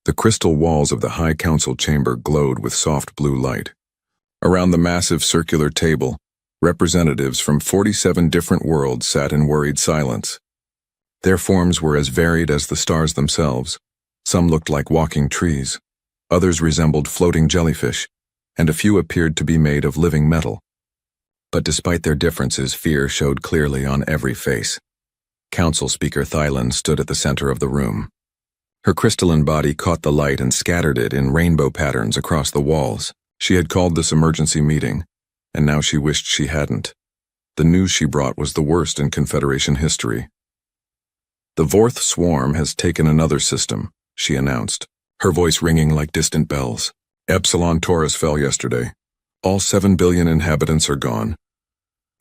The crystal walls of the High Council chamber glowed with soft blue light. Around the massive circular table, representatives from 47 different worlds sat in worried silence. Their forms were as varied as the stars themselves. Some looked like walking trees, others resembled floating jellyfish, and a few appeared to be made of living metal. But despite their differences, fear showed clearly on every face. Council Speaker Thylan stood at the center of the room. Her crystalline body caught the light and scattered it in rainbow patterns across the walls. She had called this emergency meeting, and now she wished she hadn't. The news she brought was the worst in Confederation history. "The Vorth swarm has taken another system," she announced, her voice ringing like distant bells. "Epsilon Taurus fell yesterday. All 7 billion inhabitants are gone."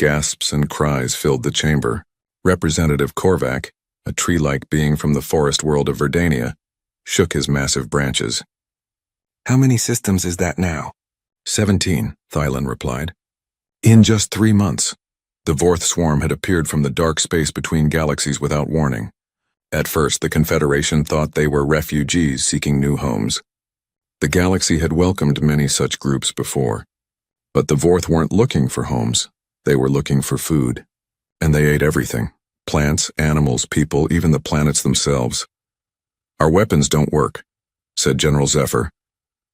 Gasps and cries filled the chamber. Representative Korvac, a tree-like being from the forest world of Verdania, shook his massive branches. "How many systems is that now?" 17, Thylan replied. "In just 3 months." The Vorth swarm had appeared from the dark space between galaxies without warning. At first, the Confederation thought they were refugees seeking new homes. The galaxy had welcomed many such groups before. But the Vorth weren't looking for homes. They were looking for food. And they ate everything. Plants, animals, people, even the planets themselves. "Our weapons don't work," said General Zephyr,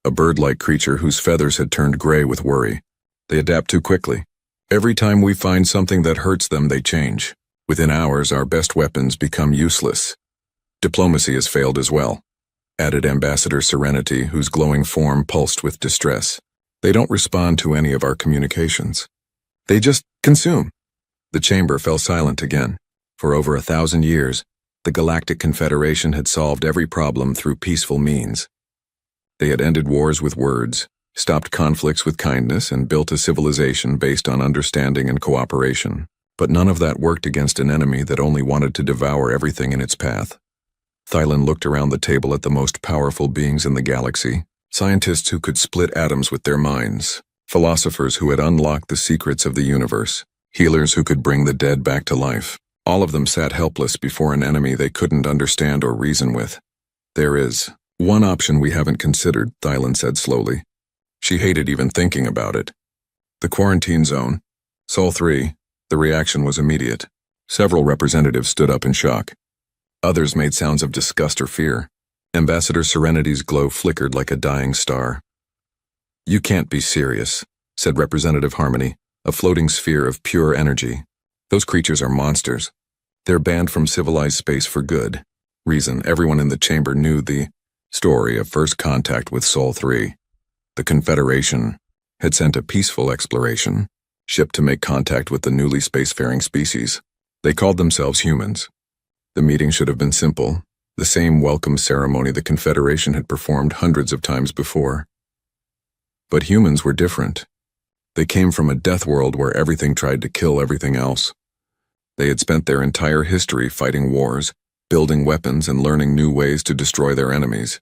a bird-like creature whose feathers had turned gray with worry. "They adapt too quickly. Every time we find something that hurts them, they change. Within hours, our best weapons become useless. Diplomacy has failed as well," added Ambassador Serenity, whose glowing form pulsed with distress. "They don't respond to any of our communications. They just consume." The chamber fell silent again. For over 1,000 years, the Galactic Confederation had solved every problem through peaceful means. They had ended wars with words, stopped conflicts with kindness, and built a civilization based on understanding and cooperation. But none of that worked against an enemy that only wanted to devour everything in its path. Thylan looked around the table at the most powerful beings in the galaxy, scientists who could split atoms with their minds, philosophers who had unlocked the secrets of the universe, healers who could bring the dead back to life. All of them sat helpless before an enemy they couldn't understand or reason with. "There is one option we haven't considered," Thylan said slowly. She hated even thinking about it. "The quarantine zone. Sol 3. The reaction was immediate. Several representatives stood up in shock. Others made sounds of disgust or fear. Ambassador Serenity's glow flickered like a dying star. "You can't be serious," said Representative Harmony, a floating sphere of pure energy. "Those creatures are monsters. They're banned from civilized space for good." Reason, everyone in the chamber knew the story of first contact with Sol 3. The Confederation had sent a peaceful exploration ship to make contact with the newly spacefaring species. They called themselves humans. The meeting should have been simple, the same welcome ceremony the Confederation had performed hundreds of times before. But humans were different. They came from a death world where everything tried to kill everything else. They had spent their entire history fighting wars, building weapons, and learning new ways to destroy their enemies.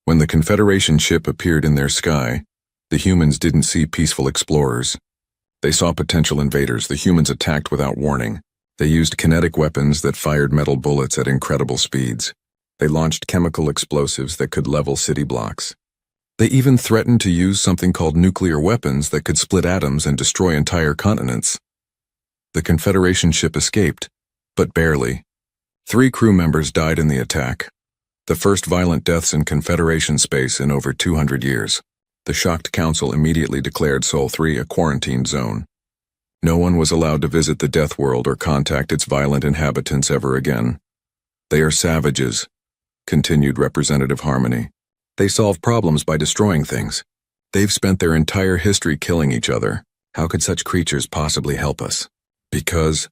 When the Confederation ship appeared in their sky, the humans didn't see peaceful explorers. They saw potential invaders. The humans attacked without warning. They used kinetic weapons that fired metal bullets at incredible speeds. They launched chemical explosives that could level city blocks. They even threatened to use something called nuclear weapons that could split atoms and destroy entire continents. The Confederation ship escaped, but barely. 3 crew members died in the attack. The first violent deaths in Confederation space in over 200 years. The shocked council immediately declared Sol 3 a quarantine zone. No one was allowed to visit the Death World or contact its violent inhabitants ever again. "They are savages," continued Representative Harmony. "They solve problems by destroying things. They've spent their entire history killing each other. How could such creatures possibly help us?" "Because,"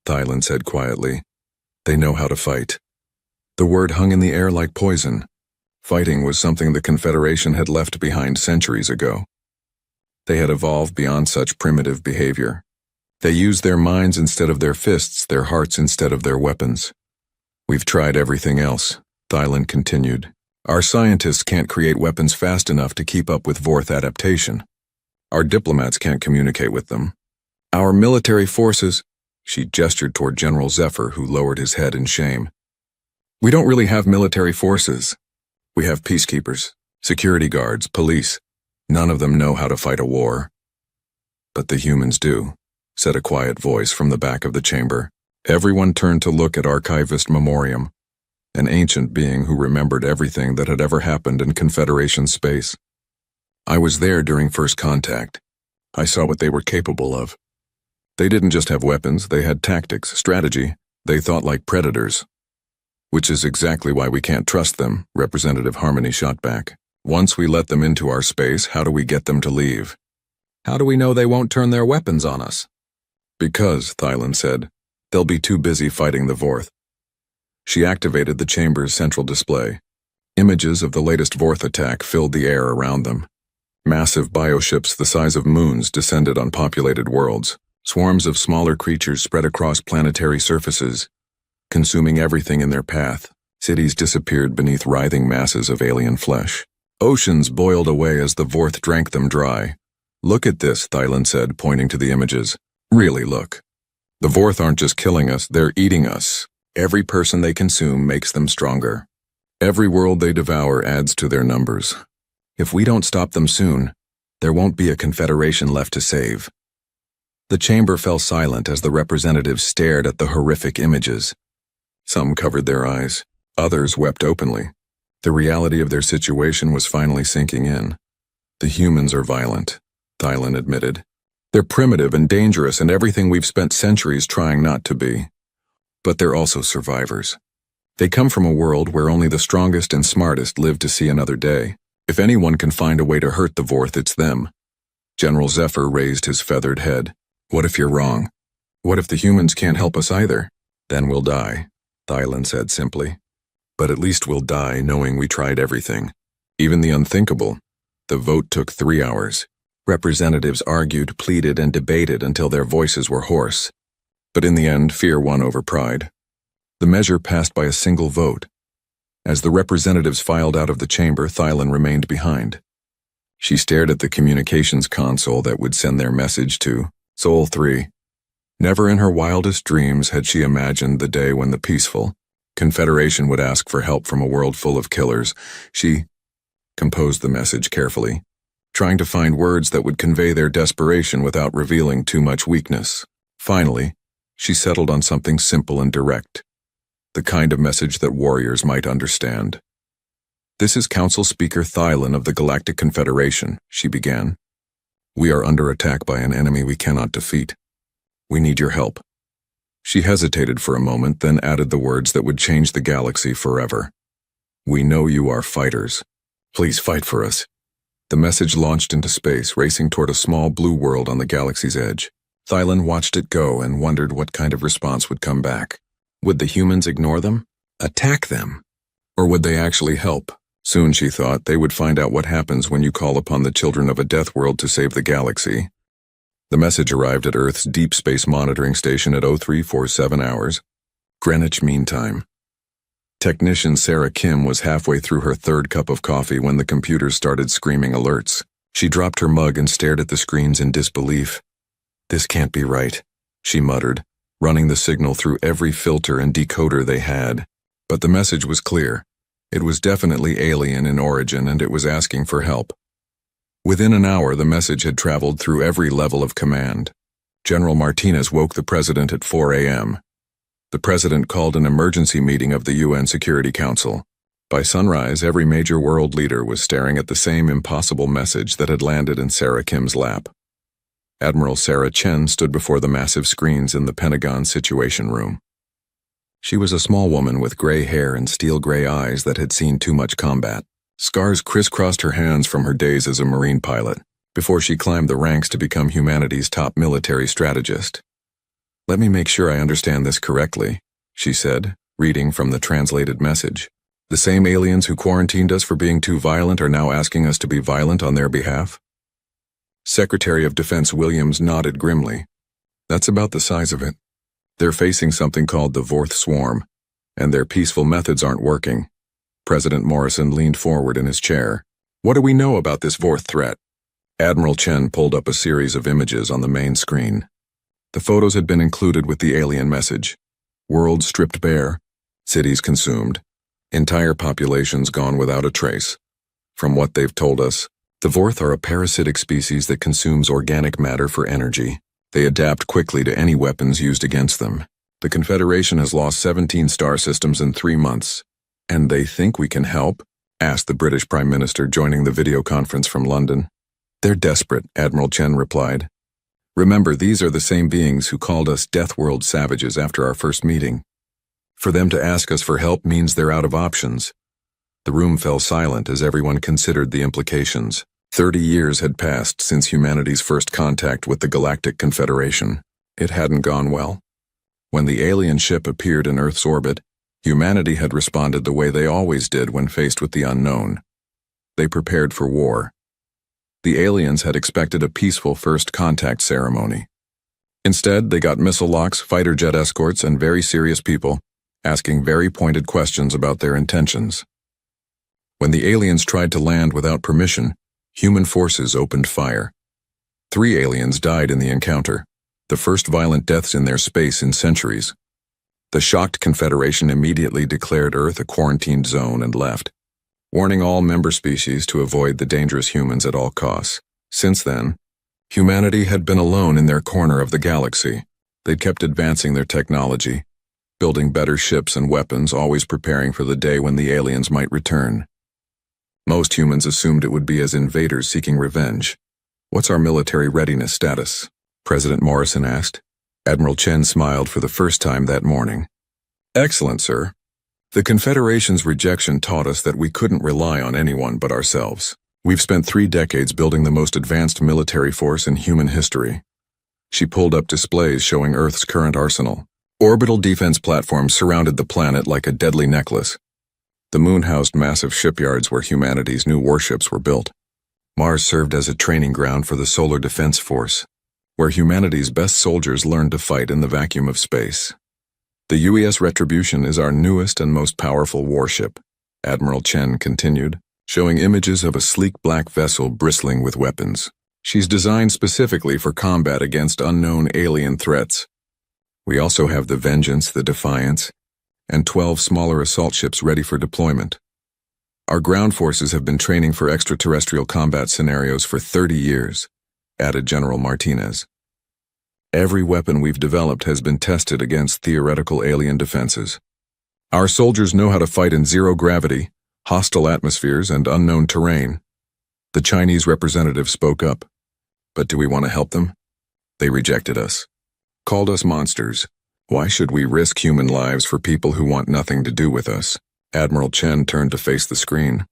Thylan said quietly, "they know how to fight." The word hung in the air like poison. Fighting was something the Confederation had left behind centuries ago. They had evolved beyond such primitive behavior. They used their minds instead of their fists, their hearts instead of their weapons. "We've tried everything else," Thylan continued. "Our scientists can't create weapons fast enough to keep up with Vorth adaptation. Our diplomats can't communicate with them. Our military forces," she gestured toward General Zephyr, who lowered his head in shame. "We don't really have military forces. We have peacekeepers, security guards, police. None of them know how to fight a war. But the humans do, said a quiet voice from the back of the chamber. Everyone turned to look at Archivist Memoriam, an ancient being who remembered everything that had ever happened in Confederation space. I was there during first contact. I saw what they were capable of. They didn't just have weapons, they had tactics, strategy. They thought like predators. Which is exactly why we can't trust them, Representative Harmony shot back. Once we let them into our space, how do we get them to leave? How do we know they won't turn their weapons on us? Because, Thailand said, they'll be too busy fighting the Vorth. She activated the chamber's central display. Images of the latest Vorth attack filled the air around them. Massive bioships the size of moons descended on populated worlds. Swarms of smaller creatures spread across planetary surfaces, consuming everything in their path. Cities disappeared beneath writhing masses of alien flesh. Oceans boiled away as the Vorth drank them dry. Look at this, Thailand said, pointing to the images. Really look. The Vorth aren't just killing us, they're eating us. Every person they consume makes them stronger. Every world they devour adds to their numbers. If we don't stop them soon, there won't be a confederation left to save. The chamber fell silent as the representatives stared at the horrific images. Some covered their eyes, others wept openly. The reality of their situation was finally sinking in. The humans are violent, Thailand admitted. They're primitive and dangerous and everything we've spent centuries trying not to be. But they're also survivors. They come from a world where only the strongest and smartest live to see another day. If anyone can find a way to hurt the Vorth, it's them. General Zephyr raised his feathered head. What if you're wrong? What if the humans can't help us either? Then we'll die, Thailand said simply. But at least we'll die knowing we tried everything. Even the unthinkable. The vote took 3 hours. Representatives argued, pleaded, and debated until their voices were hoarse. But in the end, fear won over pride. The measure passed by a single vote. As the representatives filed out of the chamber, Thailand remained behind. She stared at the communications console that would send their message to Sol 3. Never in her wildest dreams had she imagined the day when the peaceful Confederation would ask for help from a world full of killers. She composed the message carefully, trying to find words that would convey their desperation without revealing too much weakness. Finally, she settled on something simple and direct, the kind of message that warriors might understand. This is Council Speaker Thailand of the Galactic Confederation, she began. We are under attack by an enemy we cannot defeat. We need your help. She hesitated for a moment, then added the words that would change the galaxy forever. We know you are fighters. Please fight for us. The message launched into space, racing toward a small blue world on the galaxy's edge. Thailand watched it go and wondered what kind of response would come back. Would the humans ignore them? Attack them? Or would they actually help? Soon, she thought, they would find out what happens when you call upon the children of a death world to save the galaxy. The message arrived at Earth's Deep Space Monitoring Station at 0347 hours, Greenwich Mean Time. Technician Sarah Kim was halfway through her third cup of coffee when the computer started screaming alerts. She dropped her mug and stared at the screens in disbelief. This can't be right, she muttered, running the signal through every filter and decoder they had. But the message was clear. It was definitely alien in origin, and it was asking for help. Within an hour, the message had traveled through every level of command. General Martinez woke the president at 4 a.m. The president called an emergency meeting of the UN Security Council. By sunrise, every major world leader was staring at the same impossible message that had landed in Sarah Kim's lap. Admiral Sarah Chen stood before the massive screens in the Pentagon Situation Room. She was a small woman with gray hair and steel-gray eyes that had seen too much combat. Scars crisscrossed her hands from her days as a Marine pilot, before she climbed the ranks to become humanity's top military strategist. Let me make sure I understand this correctly, she said, reading from the translated message. The same aliens who quarantined us for being too violent are now asking us to be violent on their behalf? Secretary of Defense Williams nodded grimly. That's about the size of it. They're facing something called the Vorth Swarm, and their peaceful methods aren't working. President Morrison leaned forward in his chair. What do we know about this Vorth threat? Admiral Chen pulled up a series of images on the main screen. The photos had been included with the alien message. Worlds stripped bare, cities consumed, Entire populations gone without a trace. From what they've told us, the Vorth are a parasitic species that consumes organic matter for energy. They adapt quickly to any weapons used against them. The Confederation has lost 17 star systems in 3 months. And they think we can help? Asked the British Prime Minister joining the video conference from London. They're desperate, Admiral Chen replied. Remember, these are the same beings who called us Deathworld savages after our first meeting. For them to ask us for help means they're out of options. The room fell silent as everyone considered the implications. 30 years had passed since humanity's first contact with the Galactic Confederation. It hadn't gone well. When the alien ship appeared in Earth's orbit, humanity had responded the way they always did when faced with the unknown. They prepared for war. The aliens had expected a peaceful first contact ceremony. Instead, they got missile locks, fighter jet escorts, and very serious people, asking very pointed questions about their intentions. When the aliens tried to land without permission, human forces opened fire. 3 aliens died in the encounter, the first violent deaths in their space in centuries. The shocked Confederation immediately declared Earth a quarantined zone and left, warning all member species to avoid the dangerous humans at all costs. Since then, humanity had been alone in their corner of the galaxy. They'd kept advancing their technology, building better ships and weapons, always preparing for the day when the aliens might return. Most humans assumed it would be as invaders seeking revenge. What's our military readiness status? President Morrison asked. Admiral Chen smiled for the first time that morning. Excellent, sir. The Confederation's rejection taught us that we couldn't rely on anyone but ourselves. We've spent 3 decades building the most advanced military force in human history. She pulled up displays showing Earth's current arsenal. Orbital defense platforms surrounded the planet like a deadly necklace. The moon housed massive shipyards where humanity's new warships were built. Mars served as a training ground for the Solar Defense Force, where humanity's best soldiers learned to fight in the vacuum of space. The UES Retribution is our newest and most powerful warship, Admiral Chen continued, showing images of a sleek black vessel bristling with weapons. She's designed specifically for combat against unknown alien threats. We also have the Vengeance, the Defiance, and 12 smaller assault ships ready for deployment. Our ground forces have been training for extraterrestrial combat scenarios for 30 years, added General Martinez. Every weapon we've developed has been tested against theoretical alien defenses. Our soldiers know how to fight in zero gravity, hostile atmospheres, and unknown terrain. The Chinese representative spoke up. But do we want to help them? They rejected us. Called us monsters. Why should we risk human lives for people who want nothing to do with us? Admiral Chen turned to face the screen.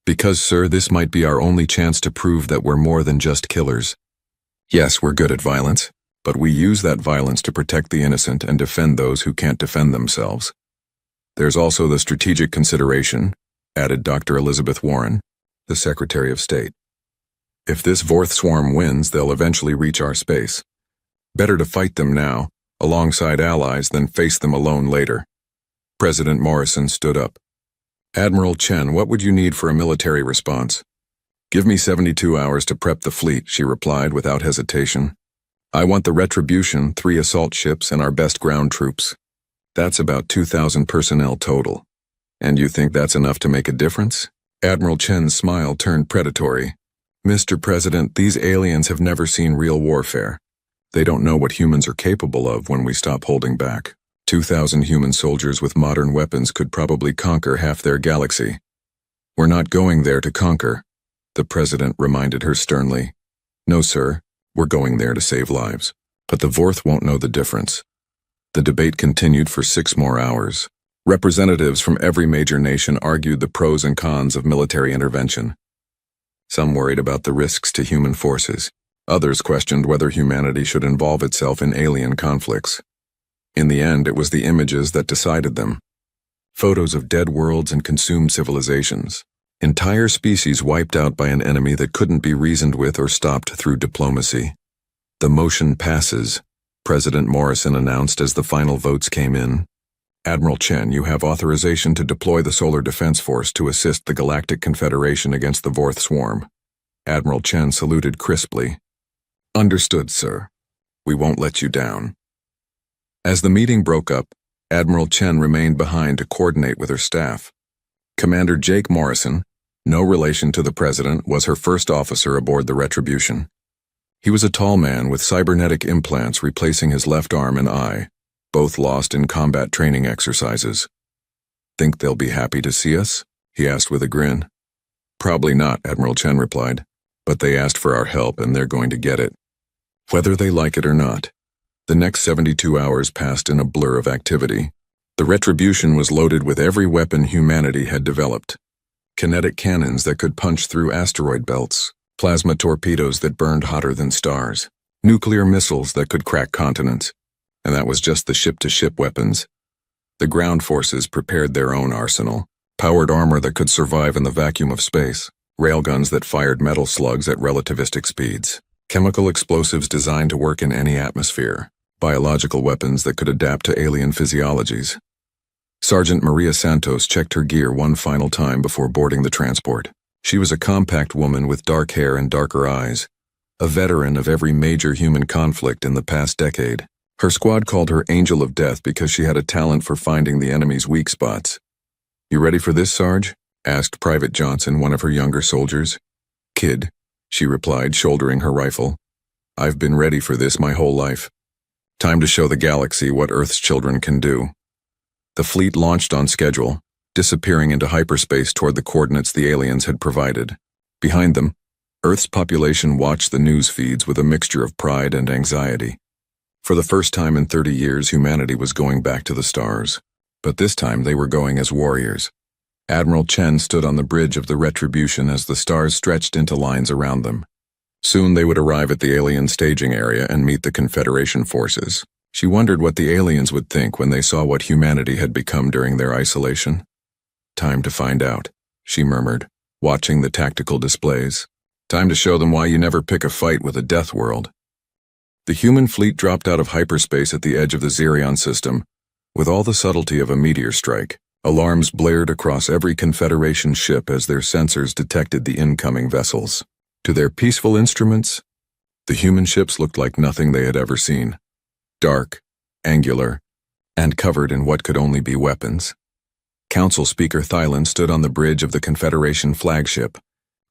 Because, sir, this might be our only chance to prove that we're more than just killers. Yes, we're good at violence, but we use that violence to protect the innocent and defend those who can't defend themselves. There's also the strategic consideration, added Dr. Elizabeth Warren, the Secretary of State. If this Vorth swarm wins, they'll eventually reach our space. Better to fight them now, alongside allies, than face them alone later. President Morrison stood up. Admiral Chen, what would you need for a military response? Give me 72 hours to prep the fleet, she replied without hesitation. I want the Retribution, 3 assault ships, and our best ground troops. That's about 2,000 personnel total. And you think that's enough to make a difference? Admiral Chen's smile turned predatory. Mr. President, these aliens have never seen real warfare. They don't know what humans are capable of when we stop holding back. 2,000 human soldiers with modern weapons could probably conquer half their galaxy. We're not going there to conquer, the President reminded her sternly. No, sir, we're going there to save lives. But the Vorth won't know the difference. The debate continued for 6 more hours. Representatives from every major nation argued the pros and cons of military intervention. Some worried about the risks to human forces. Others questioned whether humanity should involve itself in alien conflicts. In the end, it was the images that decided them. Photos of dead worlds and consumed civilizations. Entire species wiped out by an enemy that couldn't be reasoned with or stopped through diplomacy. The motion passes, President Morrison announced as the final votes came in. Admiral Chen, you have authorization to deploy the Solar Defense Force to assist the Galactic Confederation against the Vorth swarm. Admiral Chen saluted crisply. Understood, sir. We won't let you down. As the meeting broke up, Admiral Chen remained behind to coordinate with her staff. Commander Jake Morrison, no relation to the president, was her first officer aboard the Retribution. He was a tall man with cybernetic implants replacing his left arm and eye, both lost in combat training exercises. "Think they'll be happy to see us?" he asked with a grin. "Probably not," Admiral Chen replied, "but they asked for our help and they're going to get it, whether they like it or not." The next 72 hours passed in a blur of activity. The Retribution was loaded with every weapon humanity had developed. Kinetic cannons that could punch through asteroid belts, plasma torpedoes that burned hotter than stars, nuclear missiles that could crack continents. And that was just the ship-to-ship weapons. The ground forces prepared their own arsenal, powered armor that could survive in the vacuum of space, railguns that fired metal slugs at relativistic speeds, chemical explosives designed to work in any atmosphere, biological weapons that could adapt to alien physiologies. Sergeant Maria Santos checked her gear one final time before boarding the transport. She was a compact woman with dark hair and darker eyes, a veteran of every major human conflict in the past decade. Her squad called her Angel of Death because she had a talent for finding the enemy's weak spots. "You ready for this, Sarge?" asked Private Johnson, one of her younger soldiers. "Kid," she replied, shouldering her rifle. "I've been ready for this my whole life. Time to show the galaxy what Earth's children can do." The fleet launched on schedule, disappearing into hyperspace toward the coordinates the aliens had provided. Behind them, Earth's population watched the news feeds with a mixture of pride and anxiety. For the first time in 30 years, humanity was going back to the stars. But this time they were going as warriors. Admiral Chen stood on the bridge of the Retribution as the stars stretched into lines around them. Soon they would arrive at the alien staging area and meet the Confederation forces. She wondered what the aliens would think when they saw what humanity had become during their isolation. "Time to find out," she murmured, watching the tactical displays. "Time to show them why you never pick a fight with a death world." The human fleet dropped out of hyperspace at the edge of the Xerion system, with all the subtlety of a meteor strike. Alarms blared across every Confederation ship as their sensors detected the incoming vessels. To their peaceful instruments, the human ships looked like nothing they had ever seen. Dark, angular, and covered in what could only be weapons. Council Speaker Thylan stood on the bridge of the Confederation flagship,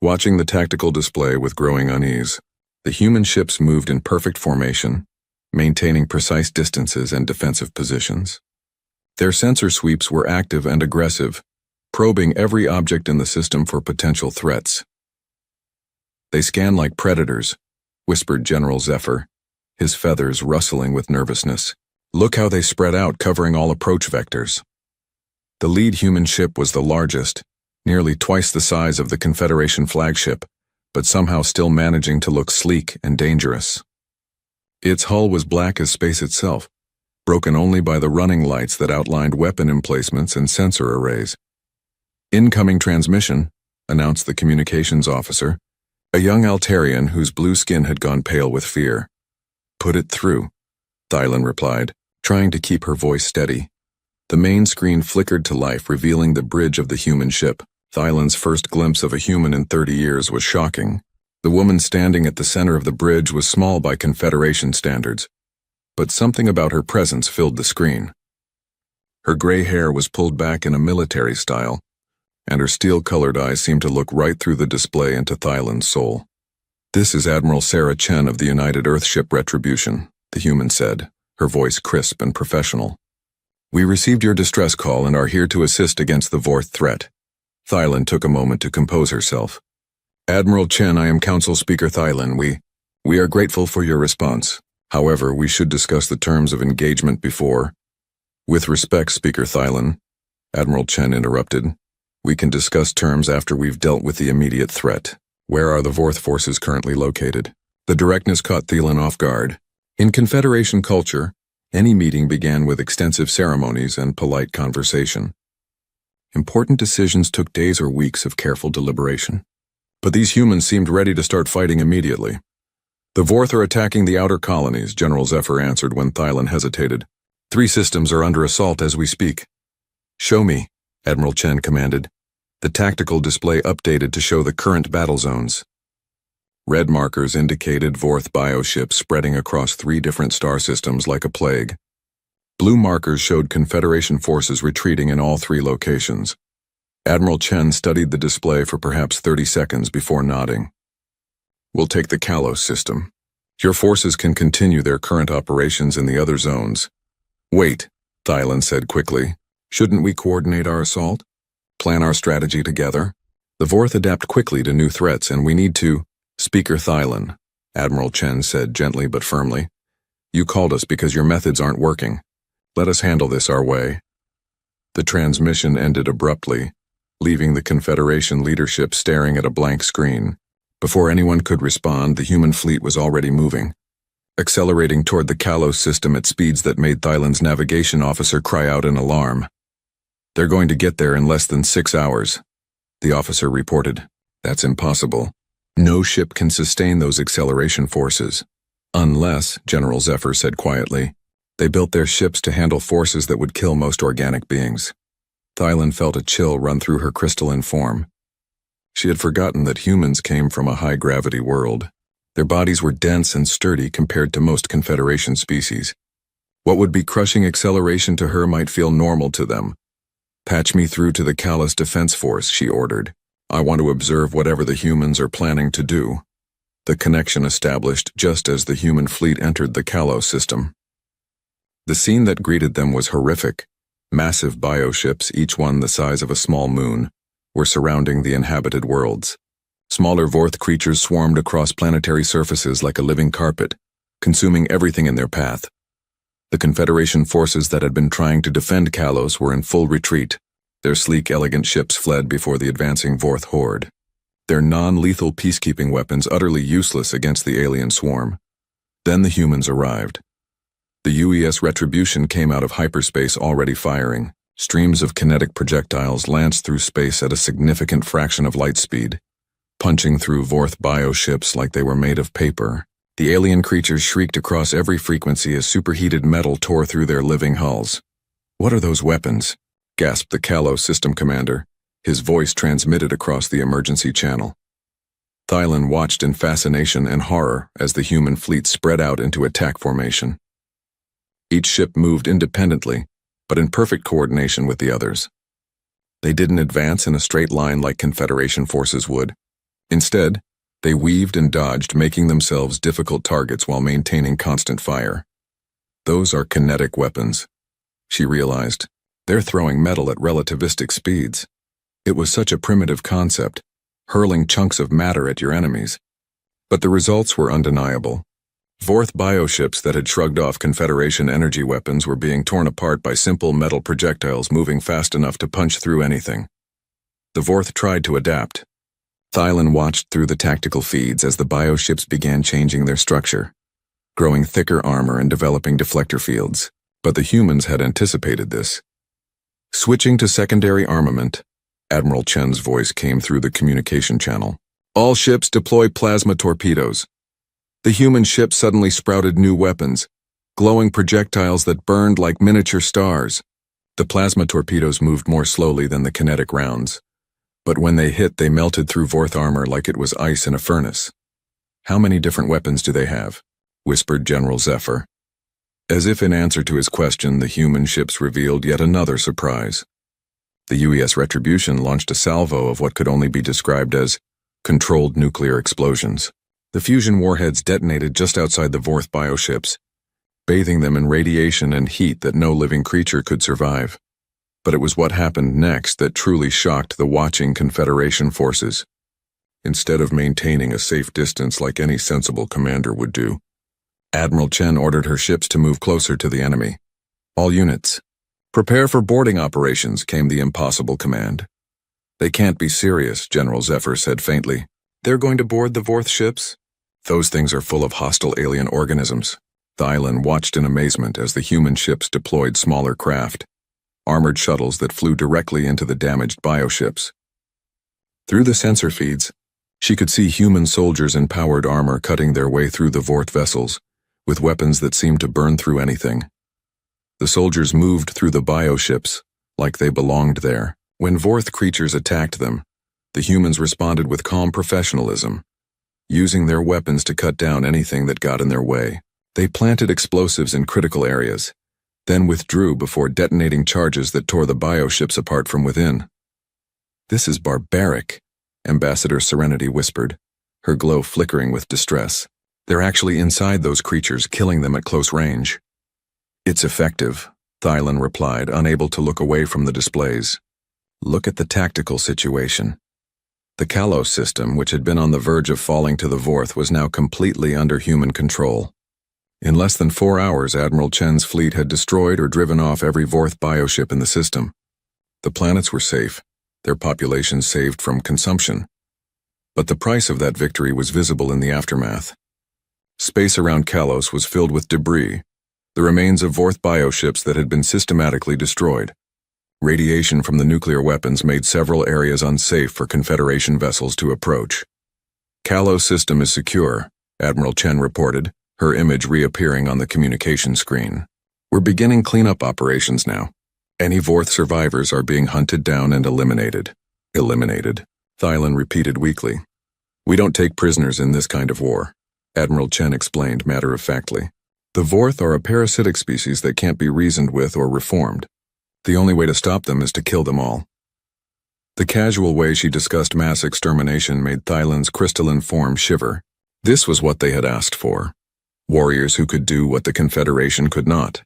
watching the tactical display with growing unease. The human ships moved in perfect formation, maintaining precise distances and defensive positions. Their sensor sweeps were active and aggressive, probing every object in the system for potential threats. "They scan like predators," whispered General Zephyr, his feathers rustling with nervousness. "Look how they spread out, covering all approach vectors." The lead human ship was the largest, nearly twice the size of the Confederation flagship, but somehow still managing to look sleek and dangerous. Its hull was black as space itself, broken only by the running lights that outlined weapon emplacements and sensor arrays. "Incoming transmission," announced the communications officer, a young Altarian whose blue skin had gone pale with fear. "Put it through," Thylan replied, trying to keep her voice steady. The main screen flickered to life, revealing the bridge of the human ship. Thylan's first glimpse of a human in 30 years was shocking. The woman standing at the center of the bridge was small by Confederation standards, but something about her presence filled the screen. Her gray hair was pulled back in a military style, and her steel-colored eyes seemed to look right through the display into Thylan's soul. "This is Admiral Sarah Chen of the United Earthship Retribution," the human said, her voice crisp and professional. "We received your distress call and are here to assist against the Vorth threat." Thylan took a moment to compose herself. "Admiral Chen, I am Council Speaker Thylan. We are grateful for your response. However, we should discuss the terms of engagement before." "With respect, Speaker Thylan," Admiral Chen interrupted, "we can discuss terms after we've dealt with the immediate threat. Where are the Vorth forces currently located?" The directness caught Thylan off guard. In Confederation culture, any meeting began with extensive ceremonies and polite conversation. Important decisions took days or weeks of careful deliberation. But these humans seemed ready to start fighting immediately. "The Vorth are attacking the outer colonies," General Zephyr answered when Thylan hesitated. 3 systems are under assault as we speak." "Show me," Admiral Chen commanded. The tactical display updated to show the current battle zones. Red markers indicated Vorth bioships spreading across 3 different star systems like a plague. Blue markers showed Confederation forces retreating in all 3 locations. Admiral Chen studied the display for perhaps 30 seconds before nodding. We'll take the Kalos system. Your forces can continue their current operations in the other zones. Wait, Thailand said quickly. Shouldn't we coordinate our assault? Plan our strategy together? The Vorth adapt quickly to new threats, and we need to— Speaker Thailand, Admiral Chen said gently but firmly. You called us because your methods aren't working. Let us handle this our way. The transmission ended abruptly, leaving the Confederation leadership staring at a blank screen. Before anyone could respond, the human fleet was already moving, accelerating toward the Kalos system at speeds that made Thailand's navigation officer cry out in alarm. They're going to get there in less than 6 hours, the officer reported. That's impossible. No ship can sustain those acceleration forces. Unless, General Zephyr said quietly, they built their ships to handle forces that would kill most organic beings. Thailand felt a chill run through her crystalline form. She had forgotten that humans came from a high-gravity world. Their bodies were dense and sturdy compared to most Confederation species. What would be crushing acceleration to her might feel normal to them. Patch me through to the Kalos Defense Force, she ordered. I want to observe whatever the humans are planning to do. The connection established just as the human fleet entered the Kalos system. The scene that greeted them was horrific. Massive bioships, each one the size of a small moon, were surrounding the inhabited worlds. Smaller Vorth creatures swarmed across planetary surfaces like a living carpet, consuming everything in their path. The Confederation forces that had been trying to defend Kalos were in full retreat. Their sleek, elegant ships fled before the advancing Vorth horde, their non-lethal peacekeeping weapons utterly useless against the alien swarm. Then the humans arrived. The UES Retribution came out of hyperspace already firing. Streams of kinetic projectiles lanced through space at a significant fraction of light speed, punching through Vorth bioships like they were made of paper. The alien creatures shrieked across every frequency as superheated metal tore through their living hulls. What are those weapons? Gasped the Kalos system commander, his voice transmitted across the emergency channel. Thailand watched in fascination and horror as the human fleet spread out into attack formation. Each ship moved independently, but in perfect coordination with the others. They didn't advance in a straight line like Confederation forces would. Instead, they weaved and dodged, making themselves difficult targets while maintaining constant fire. Those are kinetic weapons, she realized. They're throwing metal at relativistic speeds. It was such a primitive concept, hurling chunks of matter at your enemies. But the results were undeniable. Vorth bioships that had shrugged off Confederation energy weapons were being torn apart by simple metal projectiles moving fast enough to punch through anything. The Vorth tried to adapt. Thailand watched through the tactical feeds as the bioships began changing their structure, growing thicker armor and developing deflector fields. But the humans had anticipated this. Switching to secondary armament, Admiral Chen's voice came through the communication channel. All ships deploy plasma torpedoes. The human ship suddenly sprouted new weapons, glowing projectiles that burned like miniature stars. The plasma torpedoes moved more slowly than the kinetic rounds, but when they hit, they melted through Vorth armor like it was ice in a furnace. How many different weapons do they have? Whispered General Zephyr. As if in answer to his question, the human ships revealed yet another surprise. The UES Retribution launched a salvo of what could only be described as controlled nuclear explosions. The fusion warheads detonated just outside the Vorth bioships, bathing them in radiation and heat that no living creature could survive. But it was what happened next that truly shocked the watching Confederation forces. Instead of maintaining a safe distance like any sensible commander would do, Admiral Chen ordered her ships to move closer to the enemy. All units, prepare for boarding operations, came the impossible command. They can't be serious, General Zephyr said faintly. They're going to board the Vorth ships? Those things are full of hostile alien organisms. Thailand watched in amazement as the human ships deployed smaller craft, armored shuttles that flew directly into the damaged bioships. Through the sensor feeds, she could see human soldiers in powered armor cutting their way through the Vorth vessels, with weapons that seemed to burn through anything. The soldiers moved through the bioships like they belonged there. When Vorth creatures attacked them, the humans responded with calm professionalism, using their weapons to cut down anything that got in their way. They planted explosives in critical areas, then withdrew before detonating charges that tore the bioships apart from within. "This is barbaric," Ambassador Serenity whispered, her glow flickering with distress. "They're actually inside those creatures, killing them at close range." "It's effective," Thailand replied, unable to look away from the displays. "Look at the tactical situation." The Kalos system, which had been on the verge of falling to the Vorth, was now completely under human control. In less than 4 hours, Admiral Chen's fleet had destroyed or driven off every Vorth bioship in the system. The planets were safe, their populations saved from consumption. But the price of that victory was visible in the aftermath. Space around Kalos was filled with debris, the remains of Vorth bioships that had been systematically destroyed. Radiation from the nuclear weapons made several areas unsafe for Confederation vessels to approach. "Kalos system is secure," Admiral Chen reported, her image reappearing on the communication screen. "We're beginning cleanup operations now. Any Vorth survivors are being hunted down and eliminated." "Eliminated," Thailand repeated weakly. "We don't take prisoners in this kind of war," Admiral Chen explained matter-of-factly. "The Vorth are a parasitic species that can't be reasoned with or reformed. The only way to stop them is to kill them all." The casual way she discussed mass extermination made Thailand's crystalline form shiver. This was what they had asked for. Warriors who could do what the Confederation could not.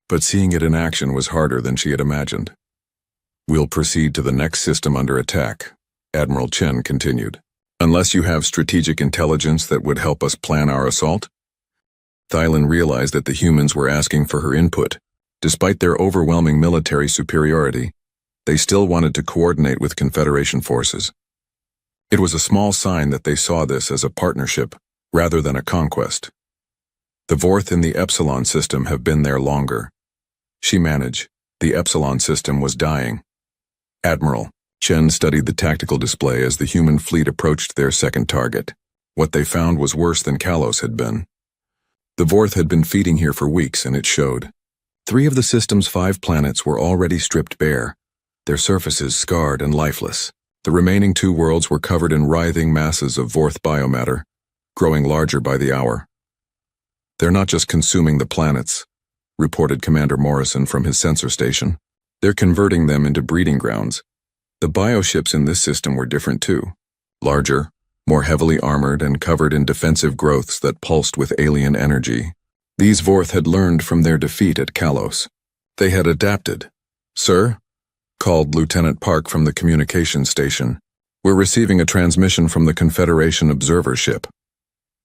But seeing it in action was harder than she had imagined. "We'll proceed to the next system under attack," Admiral Chen continued. "Unless you have strategic intelligence that would help us plan our assault?" Thailand realized that the humans were asking for her input. Despite their overwhelming military superiority, they still wanted to coordinate with Confederation forces. It was a small sign that they saw this as a partnership rather than a conquest. "The Vorth in the Epsilon system have been there longer." She managed. The Epsilon system was dying. "Admiral," Chen studied the tactical display as the human fleet approached their second target. What they found was worse than Kalos had been. The Vorth had been feeding here for weeks, and it showed. 3 of the system's 5 planets were already stripped bare, their surfaces scarred and lifeless. The remaining 2 worlds were covered in writhing masses of Vorth biomatter, growing larger by the hour. "They're not just consuming the planets," reported Commander Morrison from his sensor station. "They're converting them into breeding grounds. The bioships in this system were different too. Larger, more heavily armored, and covered in defensive growths that pulsed with alien energy. These Vorth had learned from their defeat at Kalos. They had adapted. "Sir?" called Lieutenant Park from the communications station. "We're receiving a transmission from the Confederation observer ship."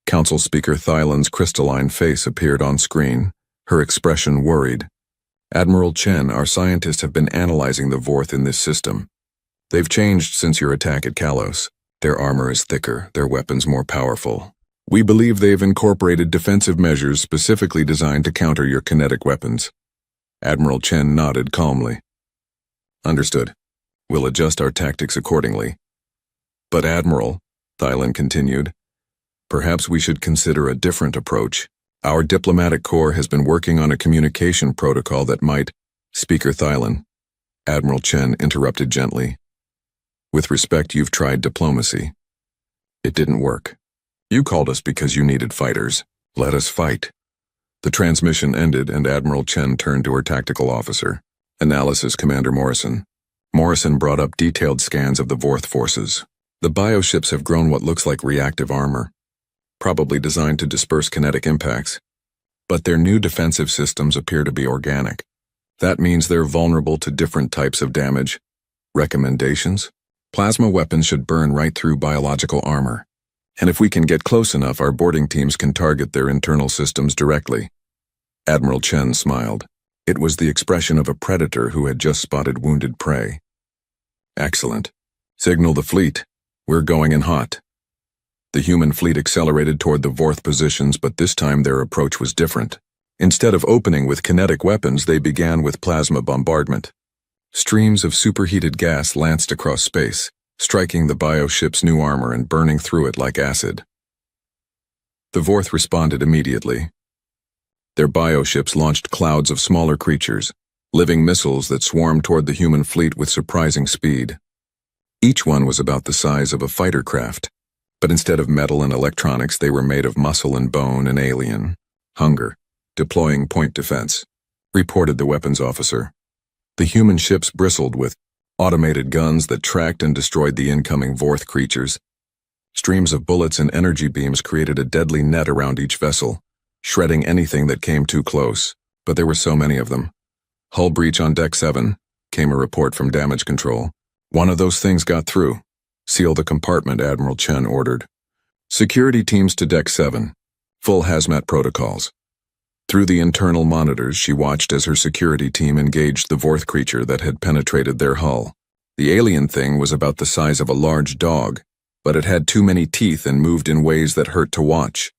Council Speaker Thailand's crystalline face appeared on screen, her expression worried. "Admiral Chen, our scientists have been analyzing the Vorth in this system. They've changed since your attack at Kalos. Their armor is thicker, their weapons more powerful. We believe they've incorporated defensive measures specifically designed to counter your kinetic weapons." Admiral Chen nodded calmly. "Understood. We'll adjust our tactics accordingly." "But Admiral," Thailand continued, "perhaps we should consider a different approach. Our diplomatic corps has been working on a communication protocol that might—" "Speaker Thailand," Admiral Chen interrupted gently. "With respect, you've tried diplomacy. It didn't work. You called us because you needed fighters. Let us fight." The transmission ended and Admiral Chen turned to her tactical officer. "Analysis, Commander Morrison." Morrison brought up detailed scans of the Vorth forces. "The bioships have grown what looks like reactive armor, probably designed to disperse kinetic impacts. But their new defensive systems appear to be organic. That means they're vulnerable to different types of damage. Recommendations? Plasma weapons should burn right through biological armor. And if we can get close enough, our boarding teams can target their internal systems directly." Admiral Chen smiled. It was the expression of a predator who had just spotted wounded prey. "Excellent. Signal the fleet. We're going in hot." The human fleet accelerated toward the Vorth positions, but this time their approach was different. Instead of opening with kinetic weapons, they began with plasma bombardment. Streams of superheated gas lanced across space, striking the bioship's new armor and burning through it like acid. The Vorth responded immediately. Their bioships launched clouds of smaller creatures, living missiles that swarmed toward the human fleet with surprising speed. Each one was about the size of a fighter craft, but instead of metal and electronics, they were made of muscle and bone and alien. "Hunger, deploying point defense," reported the weapons officer. The human ships bristled with automated guns that tracked and destroyed the incoming Vorth creatures. Streams of bullets and energy beams created a deadly net around each vessel, shredding anything that came too close, but there were so many of them. Hull breach on Deck 7, came a report from damage control. One of those things got through. Seal the compartment, Admiral Chen ordered. Security teams to Deck 7. Full hazmat protocols. Through the internal monitors, she watched as her security team engaged the Vorth creature that had penetrated their hull. The alien thing was about the size of a large dog, but it had too many teeth and moved in ways that hurt to watch.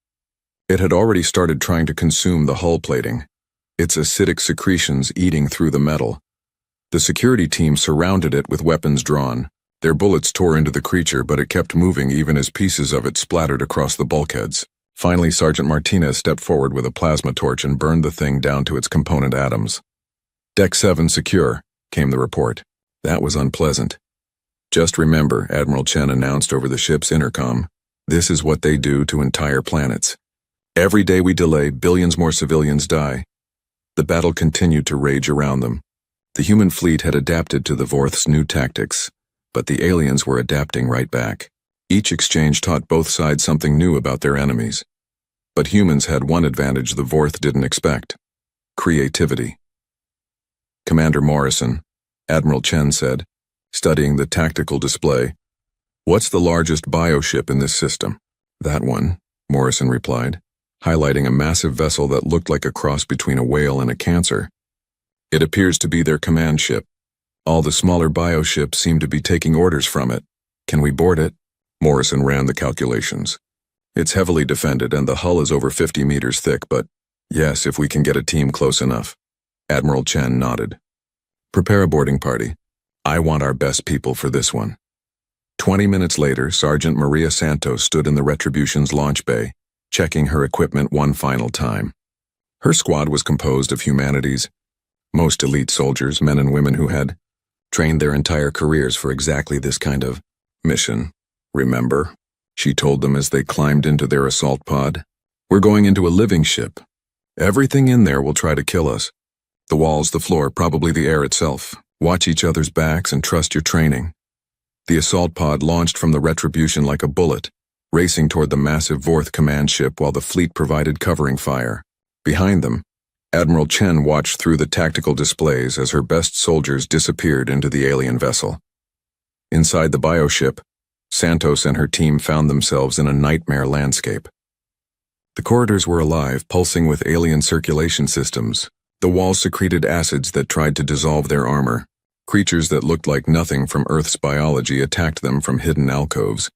It had already started trying to consume the hull plating, its acidic secretions eating through the metal. The security team surrounded it with weapons drawn. Their bullets tore into the creature, but it kept moving even as pieces of it splattered across the bulkheads. Finally, Sergeant Martinez stepped forward with a plasma torch and burned the thing down to its component atoms. Deck 7 secure, came the report. That was unpleasant. Just remember, Admiral Chen announced over the ship's intercom, this is what they do to entire planets. Every day we delay, billions more civilians die. The battle continued to rage around them. The human fleet had adapted to the Vorth's new tactics, but the aliens were adapting right back. Each exchange taught both sides something new about their enemies. But humans had one advantage the Vorth didn't expect: creativity. Commander Morrison, Admiral Chen said, studying the tactical display. What's the largest bioship in this system? That one, Morrison replied, highlighting a massive vessel that looked like a cross between a whale and a cancer. It appears to be their command ship. All the smaller bioships seem to be taking orders from it. Can we board it? Morrison ran the calculations. It's heavily defended and the hull is over 50 meters thick, but yes, if we can get a team close enough. Admiral Chen nodded. Prepare a boarding party. I want our best people for this one. 20 minutes later, Sergeant Maria Santos stood in the Retribution's launch bay, checking her equipment one final time. Her squad was composed of humanity's most elite soldiers, men and women who had trained their entire careers for exactly this kind of mission. Remember, she told them as they climbed into their assault pod, we're going into a living ship. Everything in there will try to kill us. The walls, the floor, probably the air itself. Watch each other's backs and trust your training. The assault pod launched from the Retribution like a bullet, racing toward the massive Vorth command ship while the fleet provided covering fire. Behind them, Admiral Chen watched through the tactical displays as her best soldiers disappeared into the alien vessel. Inside the bioship, Santos and her team found themselves in a nightmare landscape. The corridors were alive, pulsing with alien circulation systems. The walls secreted acids that tried to dissolve their armor. Creatures that looked like nothing from Earth's biology attacked them from hidden alcoves,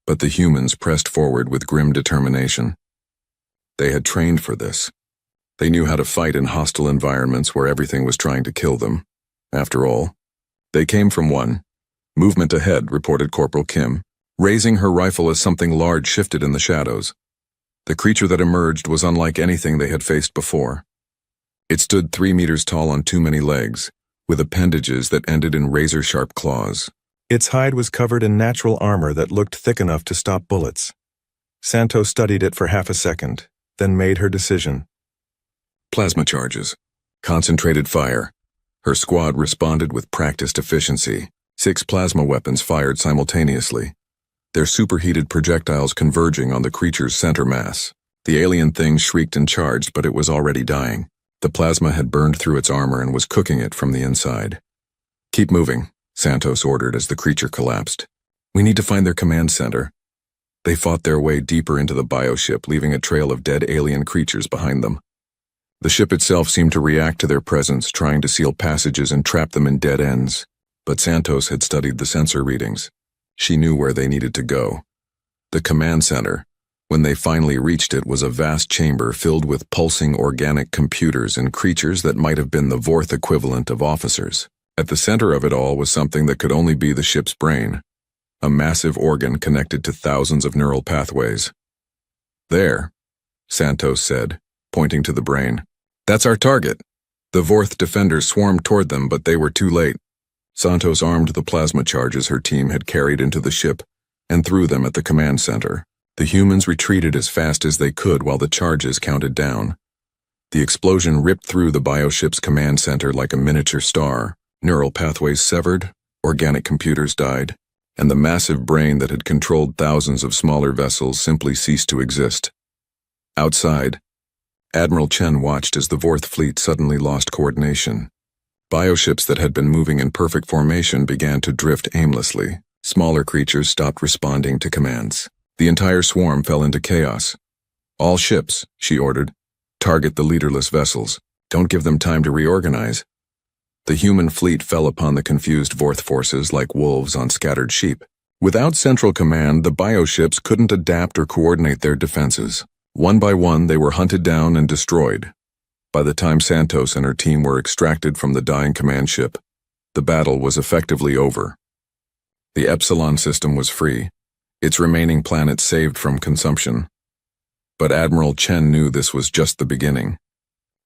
but the humans pressed forward with grim determination. They had trained for this. They knew how to fight in hostile environments where everything was trying to kill them. After all, they came from one. Movement ahead, reported Corporal Kim, raising her rifle as something large shifted in the shadows. The creature that emerged was unlike anything they had faced before. It stood 3 meters tall on too many legs, with appendages that ended in razor-sharp claws. Its hide was covered in natural armor that looked thick enough to stop bullets. Santos studied it for half a second, then made her decision. Plasma charges. Concentrated fire. Her squad responded with practiced efficiency. 6 plasma weapons fired simultaneously, their superheated projectiles converging on the creature's center mass. The alien thing shrieked and charged, but it was already dying. The plasma had burned through its armor and was cooking it from the inside. Keep moving, Santos ordered as the creature collapsed. We need to find their command center. They fought their way deeper into the bioship, leaving a trail of dead alien creatures behind them. The ship itself seemed to react to their presence, trying to seal passages and trap them in dead ends. But Santos had studied the sensor readings. She knew where they needed to go. The command center, when they finally reached it, was a vast chamber filled with pulsing organic computers and creatures that might have been the Vorth equivalent of officers. At the center of it all was something that could only be the ship's brain, a massive organ connected to thousands of neural pathways. There, Santos said, pointing to the brain. That's our target. The Vorth defenders swarmed toward them, but they were too late. Santos armed the plasma charges her team had carried into the ship and threw them at the command center. The humans retreated as fast as they could while the charges counted down. The explosion ripped through the bioship's command center like a miniature star, neural pathways severed, Organic computers died, and the massive brain that had controlled thousands of smaller vessels simply ceased to exist. Outside, Admiral Chen watched as the Vorth fleet suddenly lost coordination. Bioships that had been moving in perfect formation began to drift aimlessly. Smaller creatures stopped responding to commands. The entire swarm fell into chaos. "All ships," she ordered, "target the leaderless vessels. Don't give them time to reorganize." The human fleet fell upon the confused Vorth forces like wolves on scattered sheep. Without central command, the bioships couldn't adapt or coordinate their defenses. One by one, they were hunted down and destroyed. By the time Santos and her team were extracted from the dying command ship, the battle was effectively over. The Epsilon system was free, its remaining planets saved from consumption. But Admiral Chen knew this was just the beginning.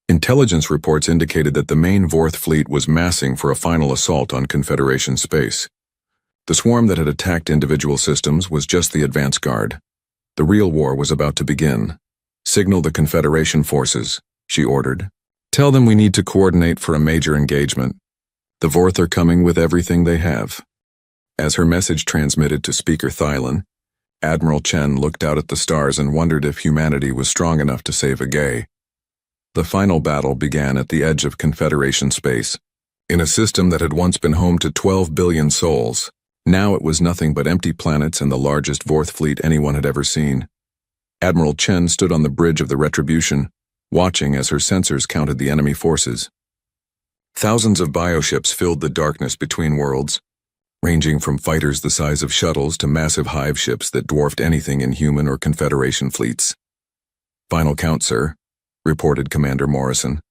Intelligence reports indicated that the main Vorth fleet was massing for a final assault on Confederation space. The swarm that had attacked individual systems was just the advance guard. The real war was about to begin. "Signal the Confederation forces," she ordered. "Tell them we need to coordinate for a major engagement. The Vorth are coming with everything they have." As her message transmitted to Speaker Thailand, Admiral Chen looked out at the stars and wondered if humanity was strong enough to save a gay. The final battle began at the edge of Confederation space, in a system that had once been home to 12 billion souls. Now it was nothing but empty planets and the largest Vorth fleet anyone had ever seen. Admiral Chen stood on the bridge of the Retribution, watching as her sensors counted the enemy forces. Thousands of bioships filled the darkness between worlds, ranging from fighters the size of shuttles to massive hive ships that dwarfed anything in human or Confederation fleets. "Final count, sir," reported Commander Morrison.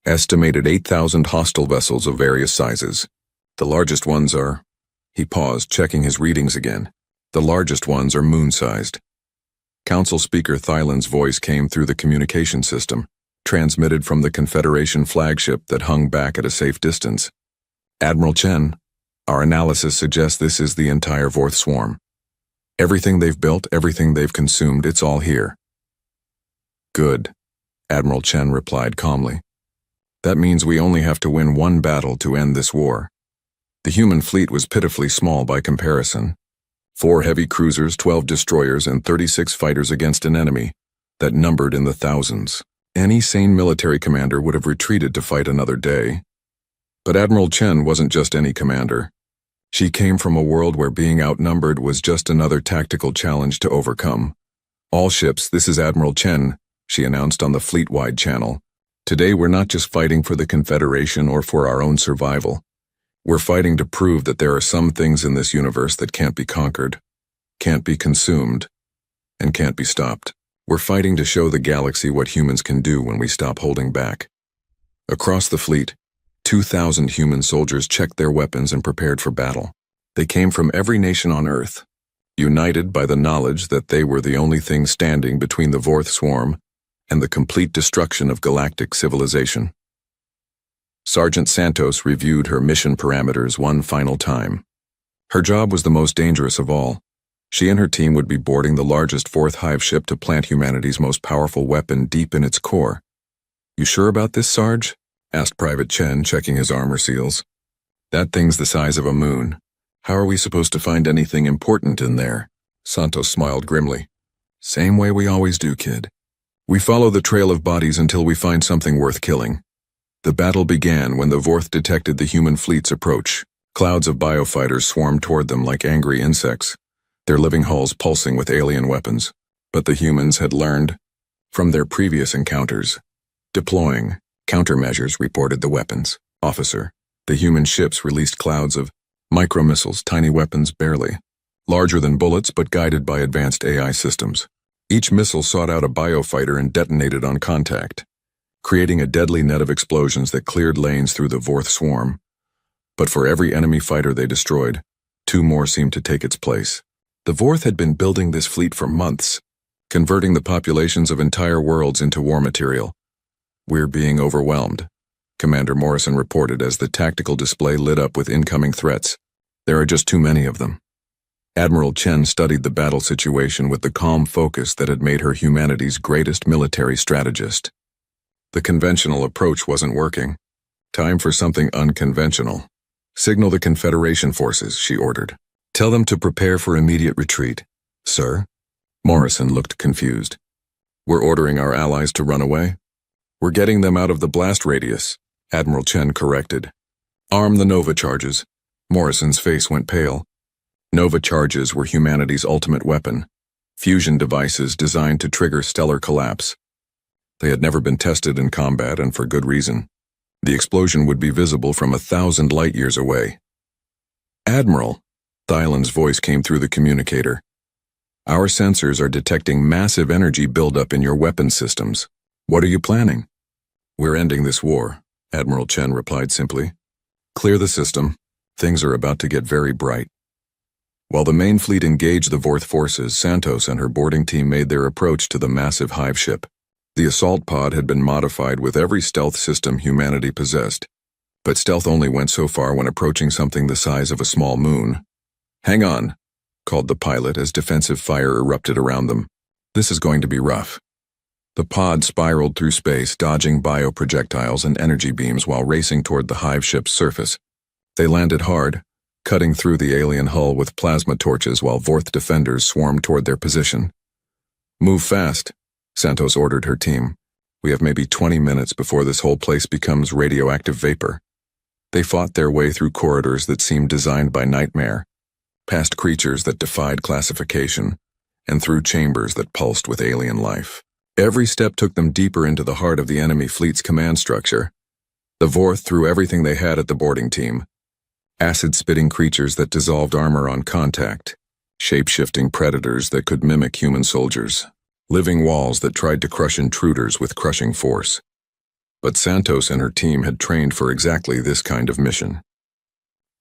"Estimated 8,000 hostile vessels of various sizes. The largest ones are..." He paused, checking his readings again. "The largest ones are moon-sized." Council Speaker Thailand's voice came through the communication system, transmitted from the Confederation flagship that hung back at a safe distance. "Admiral Chen, our analysis suggests this is the entire Vorth swarm. Everything they've built, everything they've consumed, it's all here." "Good," Admiral Chen replied calmly. "That means we only have to win one battle to end this war." The human fleet was pitifully small by comparison. 4 heavy cruisers, 12 destroyers, and 36 fighters against an enemy that numbered in the thousands. Any sane military commander would have retreated to fight another day. But Admiral Chen wasn't just any commander. She came from a world where being outnumbered was just another tactical challenge to overcome. "All ships, this is Admiral Chen," she announced on the fleet-wide channel. "Today we're not just fighting for the Confederation or for our own survival. We're fighting to prove that there are some things in this universe that can't be conquered, can't be consumed, and can't be stopped. We're fighting to show the galaxy what humans can do when we stop holding back." Across the fleet, 2,000 human soldiers checked their weapons and prepared for battle. They came from every nation on Earth, united by the knowledge that they were the only thing standing between the Vorth swarm and the complete destruction of galactic civilization. Sergeant Santos reviewed her mission parameters one final time. Her job was the most dangerous of all. She and her team would be boarding the largest Vorth hive ship to plant humanity's most powerful weapon deep in its core. "You sure about this, Sarge?" asked Private Chen, checking his armor seals. "That thing's the size of a moon. How are we supposed to find anything important in there?" Santos smiled grimly. "Same way we always do, kid. We follow the trail of bodies until we find something worth killing." The battle began when the Vorth detected the human fleet's approach. Clouds of biofighters swarmed toward them like angry insects, their living hulls pulsing with alien weapons. But the humans had learned from their previous encounters. "Deploying countermeasures," reported the weapons officer. The human ships released clouds of micromissiles, tiny weapons barely larger than bullets but guided by advanced AI systems. Each missile sought out a biofighter and detonated on contact, creating a deadly net of explosions that cleared lanes through the Vorth swarm. But for every enemy fighter they destroyed, 2 more seemed to take its place. The Vorth had been building this fleet for months, converting the populations of entire worlds into war material. "We're being overwhelmed," Commander Morrison reported as the tactical display lit up with incoming threats. "There are just too many of them." Admiral Chen studied the battle situation with the calm focus that had made her humanity's greatest military strategist. The conventional approach wasn't working. Time for something unconventional. Signal the Confederation forces, she ordered. Tell them to prepare for immediate retreat. Sir? Morrison looked confused. We're ordering our allies to run away? We're getting them out of the blast radius, Admiral Chen corrected. Arm the Nova charges. Morrison's face went pale. Nova charges were humanity's ultimate weapon, fusion devices designed to trigger stellar collapse. They had never been tested in combat, and for good reason. The explosion would be visible from 1,000 light-years away. Admiral, Thailand's voice came through the communicator. Our sensors are detecting massive energy buildup in your weapon systems. What are you planning? We're ending this war, Admiral Chen replied simply. Clear the system. Things are about to get very bright. While the main fleet engaged the Vorth forces, Santos and her boarding team made their approach to the massive hive ship. The assault pod had been modified with every stealth system humanity possessed, but stealth only went so far when approaching something the size of a small moon. Hang on, called the pilot as defensive fire erupted around them. This is going to be rough. The pod spiraled through space, dodging bioprojectiles and energy beams while racing toward the hive ship's surface. They landed hard, cutting through the alien hull with plasma torches while Vorth defenders swarmed toward their position. Move fast, Santos ordered her team. We have maybe 20 minutes before this whole place becomes radioactive vapor. They fought their way through corridors that seemed designed by nightmare, past creatures that defied classification, and through chambers that pulsed with alien life. Every step took them deeper into the heart of the enemy fleet's command structure. The Vorth threw everything they had at the boarding team. Acid-spitting creatures that dissolved armor on contact, shape-shifting predators that could mimic human soldiers, living walls that tried to crush intruders with crushing force. But Santos and her team had trained for exactly this kind of mission.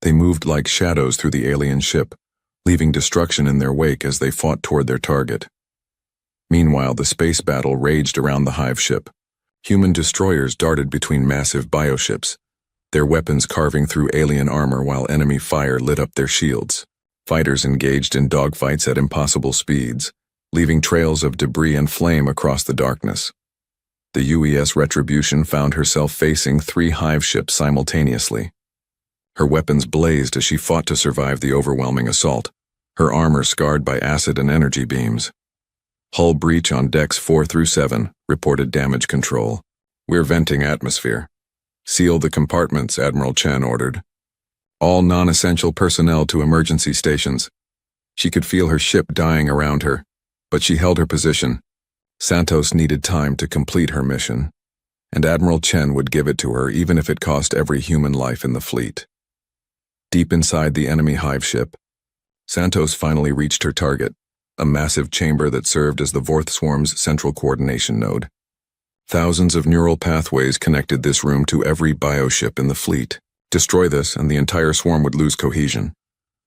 They moved like shadows through the alien ship, leaving destruction in their wake as they fought toward their target. Meanwhile, the space battle raged around the hive ship. Human destroyers darted between massive bioships, their weapons carving through alien armor while enemy fire lit up their shields. Fighters engaged in dogfights at impossible speeds, leaving trails of debris and flame across the darkness. The UES Retribution found herself facing 3 hive ships simultaneously. Her weapons blazed as she fought to survive the overwhelming assault, her armor scarred by acid and energy beams. Hull breach on decks 4 through 7, reported damage control. We're venting atmosphere. Seal the compartments, Admiral Chen ordered. All non-essential personnel to emergency stations. She could feel her ship dying around her, but she held her position. Santos needed time to complete her mission, and Admiral Chen would give it to her even if it cost every human life in the fleet. Deep inside the enemy hive ship, Santos finally reached her target, a massive chamber that served as the Vorth swarm's central coordination node. Thousands of neural pathways connected this room to every bioship in the fleet. Destroy this, and the entire swarm would lose cohesion.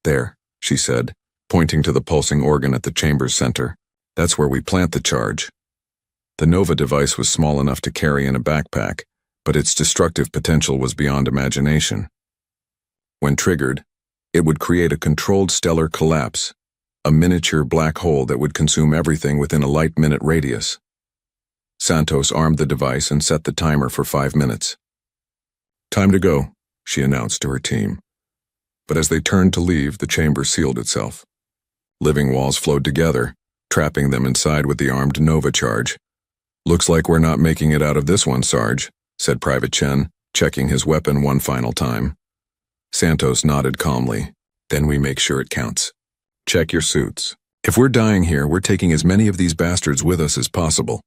There, she said, pointing to the pulsing organ at the chamber's center. That's where we plant the charge. The Nova device was small enough to carry in a backpack, but its destructive potential was beyond imagination. When triggered, it would create a controlled stellar collapse, a miniature black hole that would consume everything within a light-minute radius. Santos armed the device and set the timer for 5 minutes. Time to go, she announced to her team. But as they turned to leave, the chamber sealed itself. Living walls flowed together, trapping them inside with the armed Nova charge. Looks like we're not making it out of this one, Sarge, said Private Chen, checking his weapon one final time. Santos nodded calmly. Then we make sure it counts. Check your suits. If we're dying here, we're taking as many of these bastards with us as possible.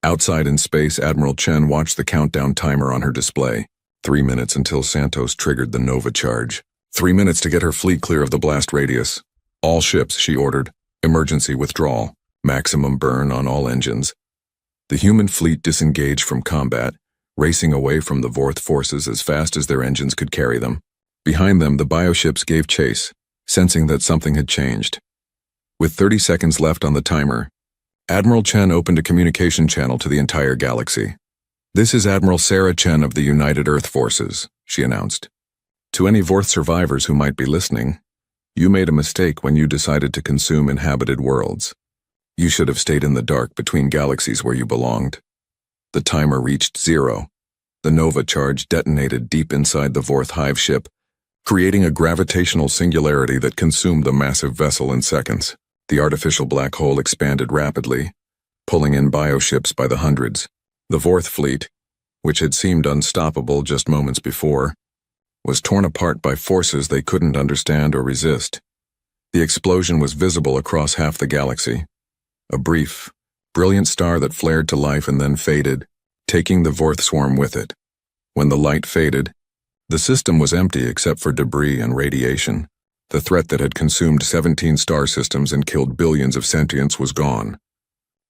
Outside in space, Admiral Chen watched the countdown timer on her display. 3 minutes until Santos triggered the Nova charge. 3 minutes to get her fleet clear of the blast radius. All ships, she ordered. Emergency withdrawal. Maximum burn on all engines. The human fleet disengaged from combat, racing away from the Vorth forces as fast as their engines could carry them. Behind them, the bioships gave chase, sensing that something had changed. With 30 seconds left on the timer, Admiral Chen opened a communication channel to the entire galaxy. This is Admiral Sarah Chen of the United Earth Forces, she announced. To any Vorth survivors who might be listening, you made a mistake when you decided to consume inhabited worlds. You should have stayed in the dark between galaxies where you belonged. The timer reached 0. The Nova charge detonated deep inside the Vorth hive ship, creating a gravitational singularity that consumed the massive vessel in seconds. The artificial black hole expanded rapidly, pulling in bioships by the hundreds. The Vorth fleet, which had seemed unstoppable just moments before, was torn apart by forces they couldn't understand or resist. The explosion was visible across half the galaxy. A brief, brilliant star that flared to life and then faded, taking the Vorth swarm with it. When the light faded, the system was empty except for debris and radiation. The threat that had consumed 17 star systems and killed billions of sentients was gone.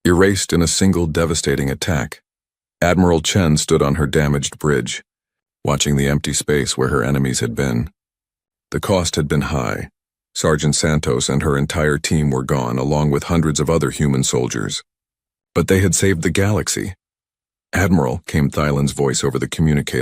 Erased in a single devastating attack. Admiral Chen stood on her damaged bridge, watching the empty space where her enemies had been. The cost had been high. Sergeant Santos and her entire team were gone, along with hundreds of other human soldiers. But they had saved the galaxy. "Admiral," came Thailand's voice over the communicator,